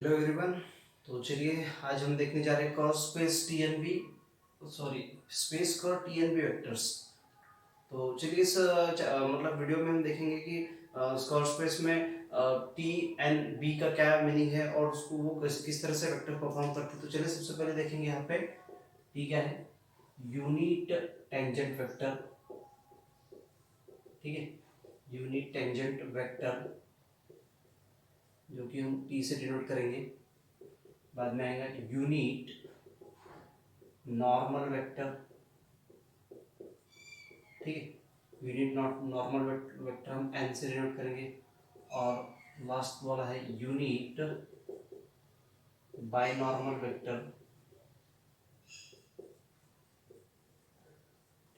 Hello everyone. तो चलिए आज हम देखने जा रहे हैं curve space TNB space curve TNB vectors. तो चलिए इस मतलब वीडियो में हम देखेंगे कि कर्व स्पेस में टी एन बी का क्या मीनिंग है और उसको वो किस तरह से वेक्टर परफॉर्म करते हैं। तो चलिए सबसे पहले देखेंगे यहाँ पे टी क्या है, यूनिट टेंजेंट वेक्टर। ठीक है, यूनिट टेंजेंट वेक्टर जो कि हम टी से डिनोट करेंगे। बाद में आएगा यूनिट नॉर्मल वेक्टर। ठीक है, यूनिट नॉर्मल वेक्टर हम एन से डिनोट करेंगे। और लास्ट वाला है यूनिट बाइनॉर्मल वेक्टर।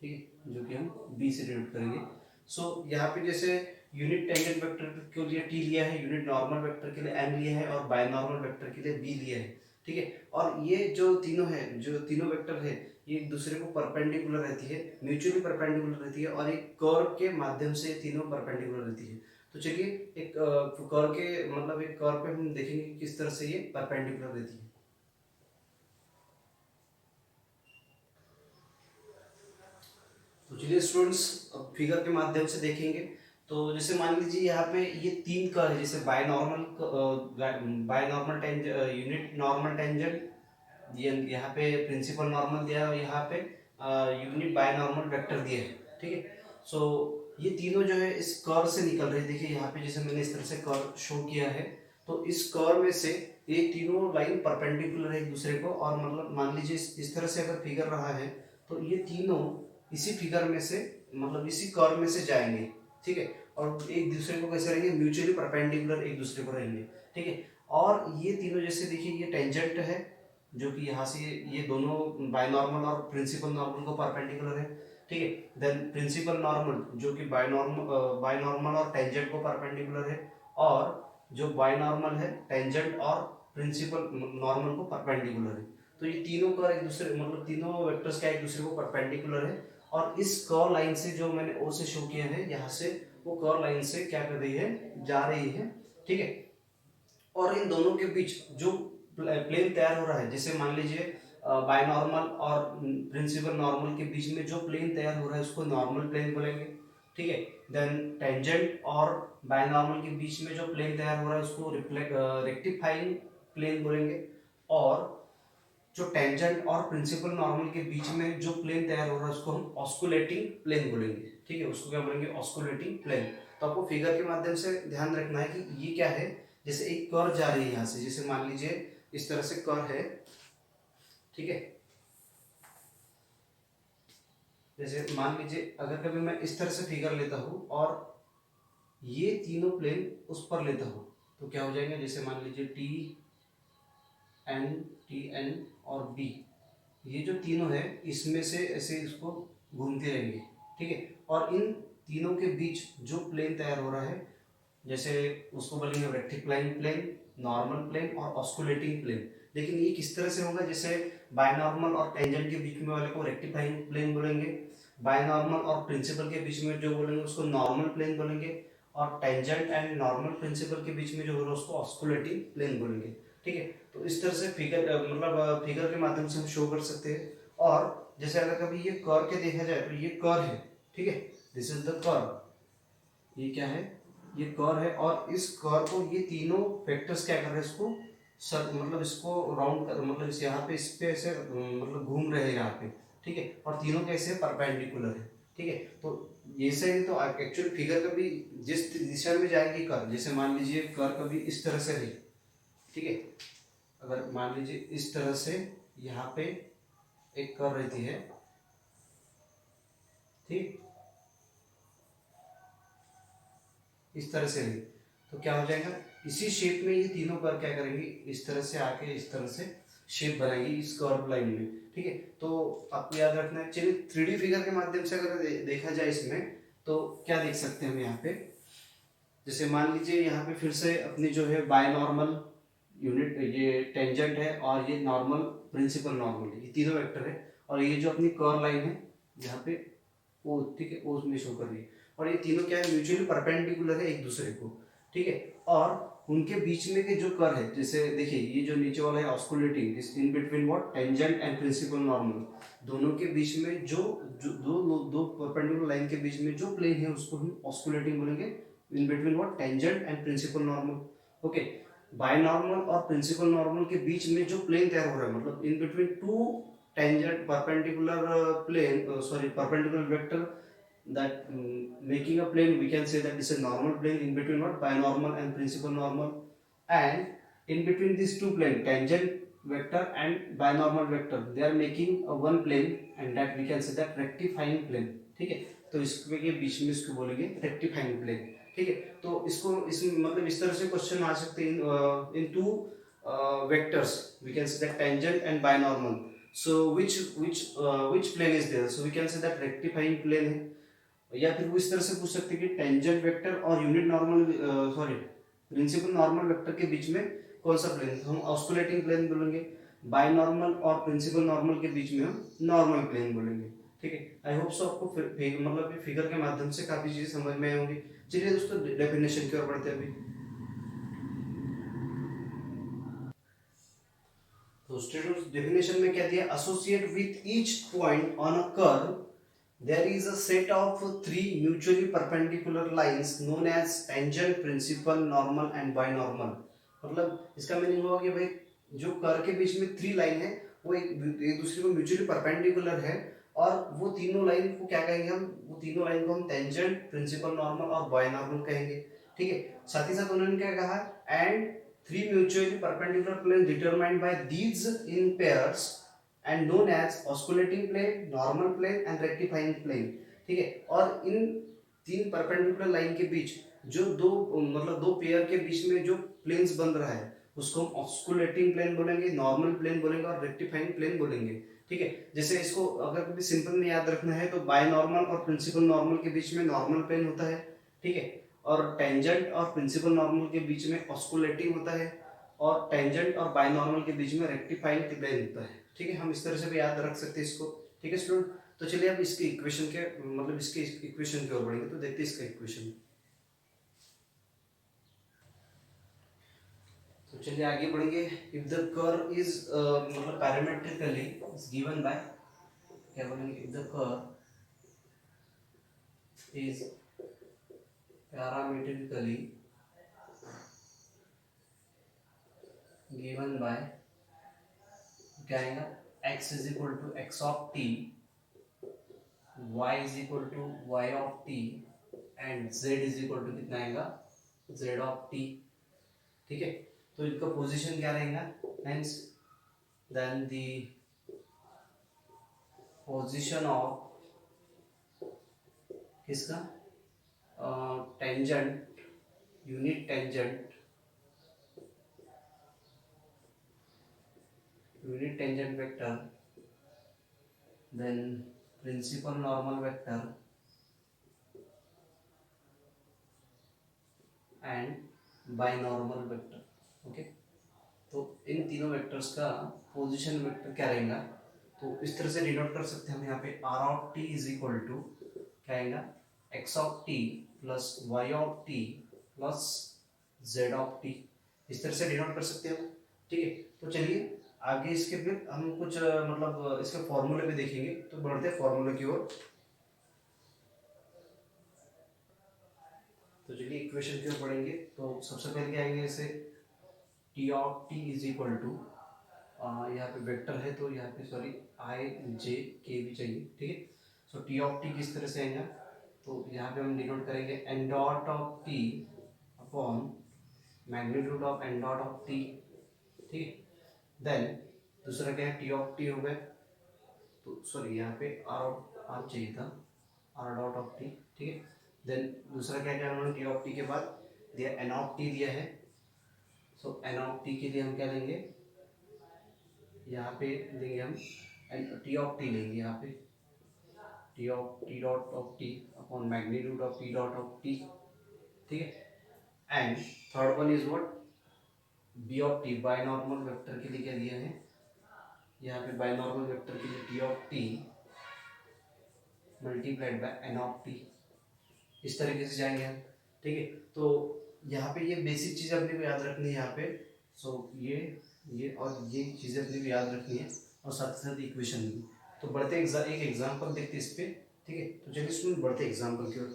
ठीक है, जो कि हम बी से डिनोट करेंगे। सो यहाँ पे जैसे यूनिट टेंजेंट वेक्टर के लिए टी लिया है, यूनिट नॉर्मल वेक्टर के लिए एन लिया है और बाइनॉर्मल वेक्टर के लिए बी लिया है। ठीक है, और ये जो तीनों है, जो तीनों वेक्टर है, ये एक दूसरे को परपेंडिकुलर रहती है, म्यूचुअली परपेंडिकुलर रहती है और एक कर्व के माध्यम से तीनों परपेंडिकुलर रहती है। तो चलिए एक कर्व के मतलब एक कर्व पे हम देखेंगे कि किस तरह से ये परपेंडिकुलर रहती है। तो चलिए स्टूडेंट्स अब फिगर के माध्यम से देखेंगे। तो जैसे मान लीजिए यहाँ पे ये तीन कर्व है, जैसे binormal tangent, unit normal tangent, ये यहाँ पे प्रिंसिपल नॉर्मल दिया है, यहाँ पे यूनिट बायनॉर्मल वेक्टर दिया है। ठीक है, सो ये तीनों जो है इस कर्व से निकल रहे हैं। देखिए यहाँ पे जैसे मैंने इस तरह से कर्व शो किया है, तो इस कर्व में से ये तीनों लाइन परपेंडिकुलर है एक दूसरे को। और मतलब मान लीजिए इस तरह से अगर फिगर रहा है तो ये तीनों इसी फिगर में से मतलब इसी कर्व में से जाएंगे। ठीक है, और एक दूसरे को कैसे रहेंगे, म्यूचुअली परपेंडिकुलर एक दूसरे को रहेंगे। ठीक है, और ये तीनों जैसे देखिए ये टेंजेंट है जो कि यहाँ से ये दोनों बायनॉर्मल और प्रिंसिपल नॉर्मल को परपेंडिकुलर है। ठीक है, देन प्रिंसिपल नॉर्मल जो कि बायनॉर्मल और टेंजेंट को परपेंडिकुलर है, और जो बायनॉर्मल है टेंजेंट और प्रिंसिपल नॉर्मल को परपेंडिकुलर है। तो ये तीनों का एक दूसरे मतलब तीनों वेक्टर्स का एक दूसरे को परपेंडिकुलर है। और इस कर्व लाइन से जो मैंने ओ से शो किया है यहाँ से, वो कर्व लाइन से क्या कर रही है, जा रही है। ठीक है, और इन दोनों के बीच जो प्लेन तैयार हो रहा है, जैसे मान लीजिए बायनॉर्मल और प्रिंसिपल नॉर्मल के बीच में जो प्लेन तैयार हो रहा है उसको नॉर्मल प्लेन बोलेंगे। ठीक है, देन टेंजेंट और बायनॉर्मल के बीच में जो प्लेन तैयार हो रहा है उसको रेक्टिफाइंग प्लेन बोलेंगे। और जो टेंजेंट और प्रिंसिपल नॉर्मल के बीच में जो प्लेन तैयार हो रहा है उसको हम ऑस्कुलेटिंग प्लेन बोलेंगे। ठीक है, उसको क्या बोलेंगे, ऑस्कुलेटिंग प्लेन। तो आपको फिगर के माध्यम से ध्यान रखना है कि ये क्या है। जैसे एक कर्व जा रही है यहाँ से, जैसे मान लीजिए इस तरह से कर्व है। ठीक है, जैसे मान लीजिए अगर कभी मैं इस तरह से फिगर लेता हूँ और ये तीनों प्लेन उस पर लेता हूँ तो क्या हो जाएंगे, जैसे मान लीजिए टी एन और बी, ये जो तीनों है इसमें से ऐसे इसको घूमते रहेंगे। ठीक है, और इन तीनों के बीच जो प्लेन तैयार हो रहा है, जैसे उसको बोलेंगे रेक्टिफाइंग प्लेन, नॉर्मल प्लेन और ऑस्कुलेटिंग प्लेन। लेकिन ये किस तरह से होगा, जैसे बायनॉर्मल और टेंजेंट के बीच में वाले को रेक्टिफाइंग प्लेन बोलेंगे, बायनॉर्मल और प्रिंसिपल के बीच में जो बोलेंगे उसको नॉर्मल प्लेन बोलेंगे, और टेंजेंट एंड नॉर्मल प्रिंसिपल के बीच में जो होगा उसको ऑस्कुलेटिंग प्लेन बोलेंगे। ठीक है, तो इस तरह से फिगर मतलब फिगर के माध्यम से हम शो कर सकते हैं। और जैसे अगर कभी ये कर्व के देखा जाए तो ये कर्व है। ठीक है, दिस इज द कर्व, ये क्या है, ये कर्व है। और इस कर्व को ये तीनों वेक्टर्स क्या कर रहे हैं, इसको सर मतलब इसको राउंड कर मतलब इस यहाँ पे इस पे ऐसे मतलब घूम रहे हैं यहाँ पे। ठीक है, और तीनों कैसे परपेंडिकुलर है। ठीक है, तो ये से तो एक्चुअली फिगर कभी जिस दिशा में जाएगी कर्व, जैसे मान लीजिए कर्व कभी इस तरह से रही। ठीक है, अगर मान लीजिए इस तरह से यहाँ पे एक कर्व रहती है। ठीक, इस तरह से रही तो क्या हो जाएगा, इसी शेप में ये तीनों कर्व क्या करेंगे, इस तरह से आके इस तरह से शेप बनाएंगे इस कर्व लाइन में। ठीक है, तो आपको याद रखना है। चलिए 3D फिगर के माध्यम से अगर देखा जाए इसमें तो क्या देख सकते हैं हम यहाँ पे। जैसे मान लीजिए यहाँ पे फिर से अपनी जो है बायनॉर्मल यूनिट, ये टेंजेंट है और ये नॉर्मल प्रिंसिपल नॉर्मल है, ये तीनों वेक्टर है। और ये जो अपनी कर्व लाइन है यहाँ पे ओ, ठीक है, ओ में शो कर रही है। और ये तीनों क्या है, म्यूचुअली परपेंडिकुलर है एक दूसरे को। ठीक है। और उनके बीच में के जो कर है, जैसे देखिए ये जो नीचे वाला है osculating is in between what tangent and principal normal, दोनों के बीच में जो दो परपेंडिकुलर लाइन के बीच में जो प्लेन है उसको हम ऑस्कुलेटिंग बोलेंगे, in between what tangent and principal normal. Okay, binormal और प्रिंसिपल नॉर्मल के बीच में जो प्लेन तैयार हो रहा है, मतलब in between two tangent perpendicular plane, sorry perpendicular vector that making a plane, we can say that this is a normal plane in between what binormal and principal normal, and in between these two plane tangent vector and binormal vector, they are making a one plane, and that we can say that rectifying plane। ठीक है, तो इसके बीच में इसको बोलेंगे rectifying plane. ठीक है, तो इसको इसमें मतलब इस तरह से क्वेश्चन आ सकते हैं इन to vectors, we can say that tangent and binormal, so which plane is there, so we can say that rectifying plane है। या फिर वो इस तरह से पूछ सकते हैं कि टेंजेंट वेक्टर और unit normal, sorry principal normal vector के बीच में कौन सा प्लेन, हम ऑस्कुलेटिंग प्लेन बोलेंगे। बायनॉर्मल और प्रिंसिपल नॉर्मल के बीच में हम नॉर्मल प्लेन बोलेंगे। ठीक है, आई होप सो आपको मतलब फिगर के माध्यम से काफी चीजें समझ में आई होंगी। चलिए दोस्तों डेफिनेशन की ओर बढ़ते हैं अभी। तो स्टूडेंट्स डेफिनेशन में क्या दिया, associate with each point on a curve there is a set of three mutually perpendicular lines known as tangent, principal, normal and binormal। मतलब इसका मीनिंग हुआ कि भाई जो कर्व के बीच में थ्री लाइन है वो एक दूसरे को म्यूचुअली परपेंडिकुलर है, और वो तीनों लाइन को क्या कहेंगे हम, वो तीनों लाइन को हम टेंजेंट, प्रिंसिपल नॉर्मल और बायनॉर्मल कहेंगे। ठीक है, साथ ही साथ उन्होंने क्या कहा, and three mutually perpendicular plane determined by these in pairs and known as osculating plane, normal plane and rectifying plane. ठीक है, और इन तीन परपेंडिकुलर लाइन के बीच जो दो मतलब दो पेयर के बीच में जो प्लेन्स बन रहा है उसको हम ऑस्कुलेटिंग प्लेन बोलेंगे, नॉर्मल प्लेन बोलेंगे और रेक्टिफाइंग प्लेन बोलेंगे। ठीक है, जैसे इसको अगर कभी सिंपल में याद रखना है तो बायनॉर्मल और प्रिंसिपल नॉर्मल के बीच में नॉर्मल प्लेन होता है। ठीक है, और टेंजेंट और प्रिंसिपल नॉर्मल के बीच में ऑस्कुलेटिंग होता है, और टेंजेंट और बायनॉर्मल के बीच में रेक्टिफाइंग प्लेन होता है। ठीक है, हम इस तरह से भी याद रख सकते हैं इसको। ठीक है स्टूडेंट, तो चलिए अब इसके इक्वेशन के मतलब इसके इक्वेशन की ओर बढ़ेंगे, तो देखते हैं इसका इक्वेशन। तो चलिए आगे बढ़ेंगे। इफ द कर्व इज मतलब पैरामेट्रिकली इज गिवन बाय, क्या बोलेंगे, if the curve is parametrically given by, क्या आएगा, x is equal to x of t, y is equal to y of t and z is equal to कितना आएगा, z of T. ठीक है, तो इनका पोजीशन क्या रहेगा, hence then the position of किसका, tangent, unit tangent, unit tangent vector, then principal normal vector and binormal vector. Okay, तो इन तीनों वेक्टर्स का पोजीशन वेक्टर क्या रहेगा, तो इस तरह से डिनोट कर सकते हैं हम यहाँ पे, R of T is equal to क्या आएगा, X of T plus Y of T plus Z of T, इस तरह से डिनोट कर सकते हैं हम। ठीक है, तो चलिए आगे इसके फिर हम कुछ मतलब इसके फॉर्मूले भी देखेंगे, तो बढ़ते हैं फॉर्मूले की ओर। तो चलिए इक्वेशन की ओर बढ़ेंगे, तो सबसे पहले क्या आएंगे, जैसे T of T is equal to, यहाँ पे वेक्टर है तो यहाँ पे सॉरी आई जे के भी चाहिए। ठीक है, सो टी ऑफ टी किस तरह से आएगा, तो यहाँ पे हम डिनोट करेंगे N dot of T upon magnitude of N dot of T. ठीक है, देन दूसरा क्या है, टी ऑफ टी हो गया, तो सॉरी यहाँ पे आर चाहिए था, आर डॉट ऑफ टी। ठीक है, देन दूसरा क्या क्या उन्होंने टी ऑफ टी के बाद दिया, एन ऑफ टी दिया है, सो एन ऑफ टी के लिए हम क्या लेंगे, यहाँ पे लेंगे हम टी ऑफ टी लेंगे, यहाँ पे T of T dot of T upon magnitude of T dot of T. ठीक है, and third one is what, B of T, binormal vector के लिए क्या दिया है, यहाँ पे बायनॉर्मल वेक्टर के लिए T of T multiplied by N of T, इस तरीके से जाएंगे हम। ठीक है, तो यहाँ पे ये बेसिक चीज़ अपने को याद रखनी है यहाँ पे। सो ये और ये चीज़ें अपने को याद रखनी है, और साथ ही साथ इक्वेशन भी। तो बढ़ते एक एग्जाम्पल देखते हैं इस पे, ठीक है। तो चलिए स्टूडेंट बढ़ते एग्जाम्पल की ओर।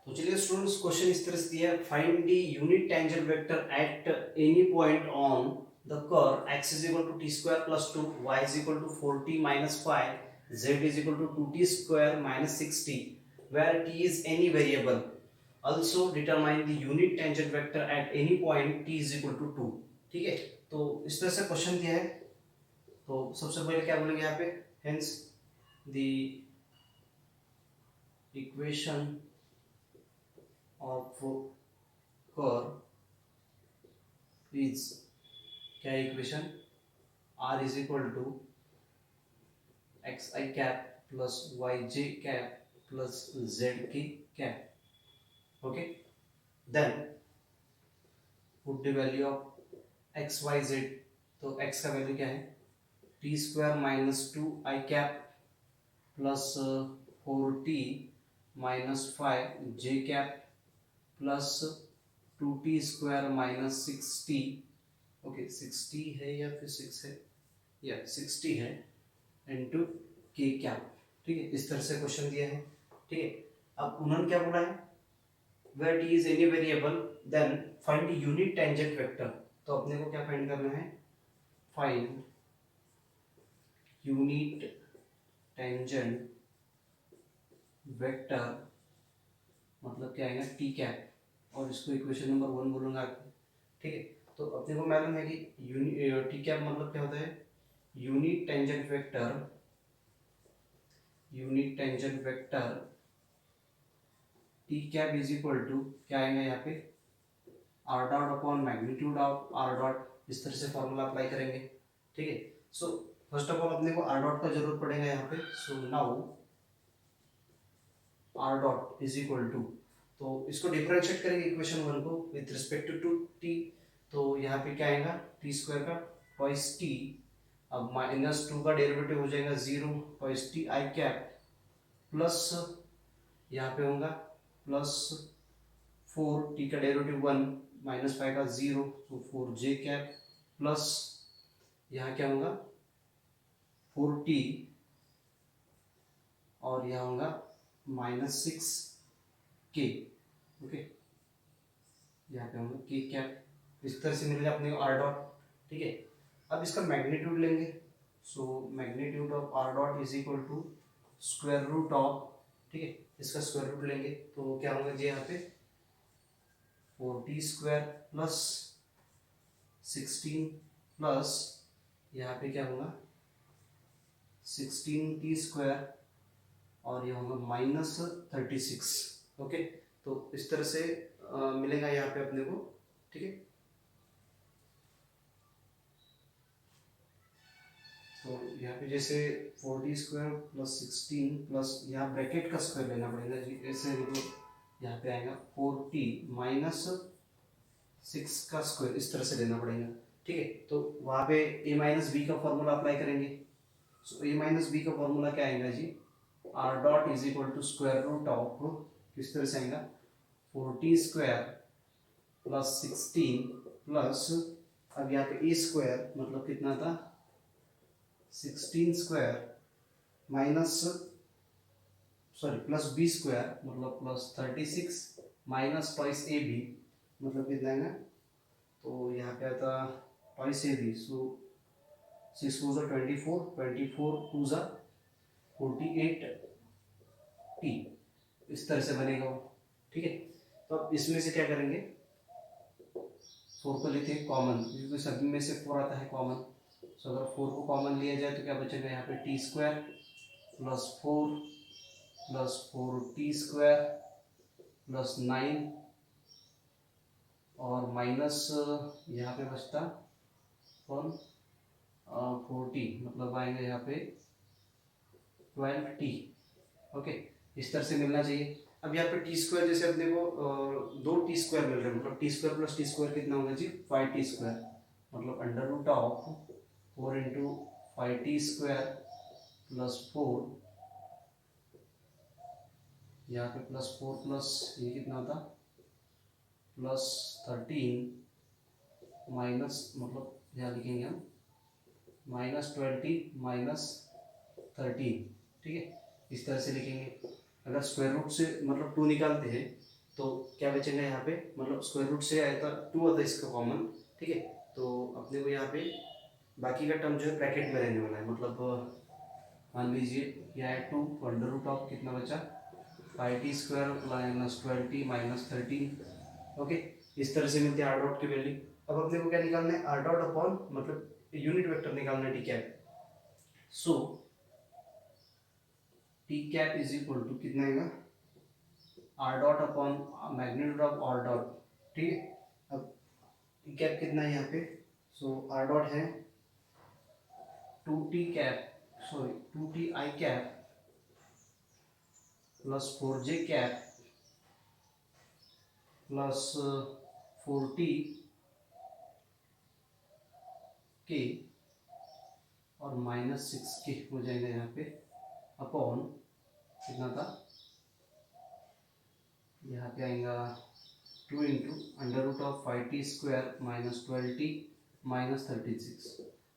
तो चलिए स्टूडेंट्स, क्वेश्चन इस तरह से दिया है, find the unit tangent vector at any point on the curve x is equal to t square plus 2, y is equal to 4t minus 5, z is equal to 2t square minus 6t, where t is any variable. Also determine the unit tangent vector at any point t is equal to 2। ठीक है, तो इस तरह से question दिया है। तो सबसे पहले क्या बोलेंगे यहाँ पे, hence the equation of curve is, क्या equation, r is equal to xi cap plus yj cap plus zk cap। okay, then put the value of x y z। तो x का वैल्यू क्या है, t square minus two i cap plus 4t minus 5 j cap plus 2t square minus 6t। Okay, 6t है या फिर 6 है, या 6t है, इंटू के कैप। ठीक है, इस तरह से क्वेश्चन दिया है। ठीक है, अब उन्होंने क्या बोला है, where t is any variable then find the unit tangent vector। तो अपने को क्या फाइंड करना है, फाइंड यूनिट टेंजेंट वेक्टर, मतलब क्या आएगा, टी कैप, और इसको इक्वेशन नंबर 1 बोलूंगा। ठीक है, तो अपने को मालूम है कि टी कैप मतलब क्या होता है, unit tangent vector, unit tangent vector T cap is equal to क्या आएगा यहाँ पे, R dot upon magnitude of R dot. इस तरह से फॉर्मूला अप्लाई करेंगे। ठीक है, सो फर्स्ट ऑफ ऑल अपने को आर डॉट का जरूरत पड़ेगा यहाँ पे। So now R dot is equal to, तो इसको डिफरेंशिएट करेंगे इक्वेशन 1 को विथ रिस्पेक्ट टू टी। तो यहाँ पे क्या आएगा, टी स्क्वायर का ट्वाइस टी, अब माइनस 2 का डेरिवेटिव हो जाएगा 0, twice T I cap plus, यहाँ पे होगा प्लस 4 टी का डेरिवेटिव 1 माइनस 5 का 0, तो 4 जे कैप प्लस यहाँ क्या होगा 4t, और यहाँ होगा माइनस 6k। ओके, यहाँ पे होगा के कैप। इस तरह से मिलेगा अपने को आर डॉट। ठीक है, अब इसका मैग्नीट्यूड लेंगे। So magnitude of R dot is equal to square root of, ठीक है, इसका स्क्वायर रूट लेंगे तो क्या होगा जी, यहाँ पे 4t स्क्वायर प्लस 16 प्लस यहाँ पे क्या होगा 16t स्क्वायर, और ये होगा माइनस 36। ओके, तो इस तरह से मिलेगा यहाँ पे अपने को। ठीक है, तो यहाँ पे जैसे 40 स्क्वायर प्लस 16 प्लस यहाँ ब्रैकेट का स्क्वायर लेना पड़ेगा जी, ऐसे मतलब यहाँ पे आएगा 4t माइनस 6 का स्क्वायर, इस तरह से लेना पड़ेगा। ठीक है, तो वहाँ पे a माइनस बी का फॉर्मूला अप्लाई करेंगे। सो a माइनस बी का फॉर्मूला क्या आएगा जी, r dot is equal to square root of, किस तरह से आएगा 40 स्क्वायर प्लस 16 प्लस, अब यहाँ पे ए स्क्वायर मतलब कितना था 16 square minus, sorry plus b square मतलब plus 36 minus twice a b मतलब कितना है ना, तो यहाँ पे आता ट्वाइस ए बी। सो 6 4 ज़ा 24, 24 2 ज़ा 48 टी, इस तरह से बनेगा वो। ठीक है, तो अब इसमें से क्या करेंगे, 4 को लेते हैं कॉमन, क्योंकि सभी में से 4 आता है कॉमन। सो अगर 4 को कॉमन लिया जाए तो क्या बचेगा यहाँ पे T square plus 4 plus 4t square plus 9, और माइनस यहाँ पे बचता कौन 4t, मतलब आएगा यहाँ पे 12t। ओके, इस तरह से मिलना चाहिए। अब यहाँ पे टी स्क्वायर जैसे अपने को दो टी स्क्वायर मिल रहे हैं, मतलब T square plus T square कितना होगा जी 5t स्क्वायर, मतलब under root of 4 into 5t square plus 4 यहाँ पे +4 प्लस ये कितना होता +13 माइनस, मतलब यहाँ लिखेंगे हम -20 -13, ठीक है, इस तरह से लिखेंगे। अगर स्क्वायर रूट से मतलब 2 निकालते हैं तो क्या बचेगा यहाँ पे, मतलब स्क्वायर रूट से आया था 2 आता है इसका कॉमन, ठीक है। तो अपने को यहाँ पे बाकी का टर्म जो है ब्रैकेट में रहने वाला है, मतलब मान लीजिए यह है 2 अंडर रूट ऑफ कितना बचा 5t² -20 -13, ओके। इस तरह से मिलती है आर डॉट की वैल्यू। अब अपने को क्या निकालना है, आर डॉट अपॉन मतलब यूनिट वेक्टर निकालना है T cap. So T cap is equal to कितना आएगा, R dot upon magnitude of R dot, ठीक है। अब टी कैप कितना है यहाँ पे, सो आर डॉट है 2t cap, sorry 2t i cap plus 4j cap plus 4t के और -6k हो जाएगा यहाँ पे अपॉन कितना था, यहाँ पे आएगा 2 into under root of 5t² -12t -36।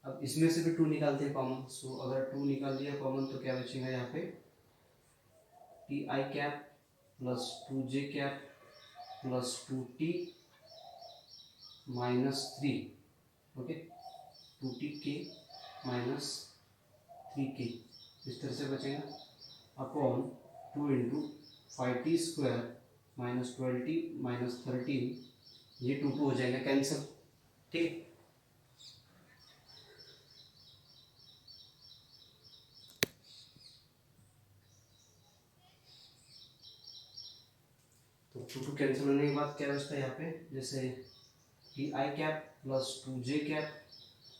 अब इसमें से भी 2 निकालते हैं कॉमन, सो अगर 2 निकाल दिया कॉमन तो क्या बचेगा यहाँ पे T I cap plus 2j cap plus 2t -3, okay, 2t के -3k, इस तरह से बचेगा अपॉन 2 इंटू 5t² -12t -13, ये 2 हो जाएगा कैंसिल, ठीक। तो 2 कैंसिल होने के बाद क्या बचता है यहाँ पे, जैसे T I cap plus 2j cap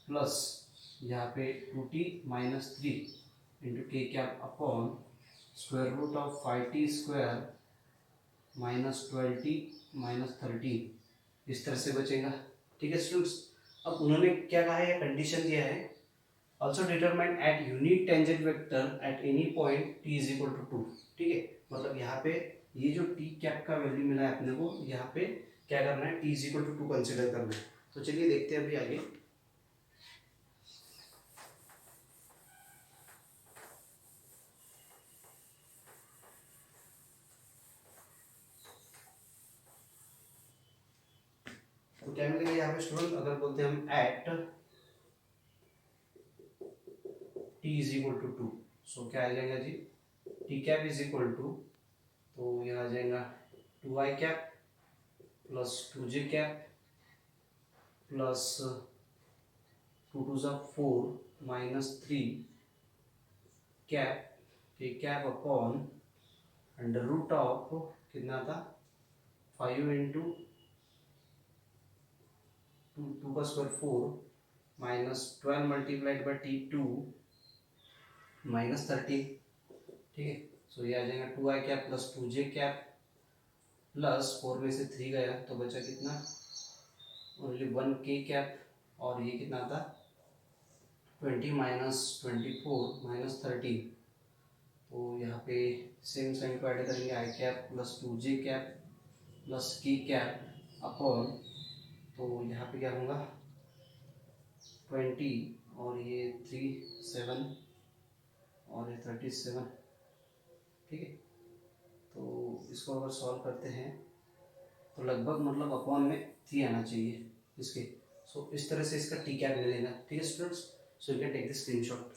plus यहाँ पे 2t -3 into K cap upon square root of 5t² -12t -13, इस तरह से बचेगा, ठीक है स्टूडेंट्स। अब उन्होंने क्या कहा है, कंडीशन दिया है also determine at unit tangent vector at any point t is equal to 2, ठीक है। मतलब यहाँ पे ये जो t कैप का वैल्यू मिला है अपने को, यहाँ पे क्या करना है, t is equal to 2 consider करना है। तो चलिए देखते हैं अभी आगे। तो क्या मिलेगा यहाँ पे स्टूडेंट, अगर बोलते हैं हम at t is equal to 2, so क्या आ जाएगा जी, t cap is equal to, तो ये आ जाएगा 2i cap plus 2j cap plus 2 2 ज़ा 4 -3 cap K cap upon under root of कितना था 5 इंटू 2 का स्क्वायर 4 -12 मल्टीप्लाइड बाई t2 -13, ठीक है। सो ये आ जाएगा 2i cap plus 2j cap plus 4 में से 3 गया तो बचा कितना, ओनली 1k कैप, और ये कितना था 20 -24 -13। तो यहाँ पे सेम साइन को ऐड करेंगे, i cap plus 2j cap plus k cap upon, तो यहाँ पे क्या होगा 20 और ये 3 7 और ये 37, ठीक है। तो इसको अगर सॉल्व करते हैं तो लगभग मतलब अपॉन में 3 आना चाहिए इसके। सो इस तरह से इसका टी कैप मिलेगा, ठीक है students. So you can take the screenshot.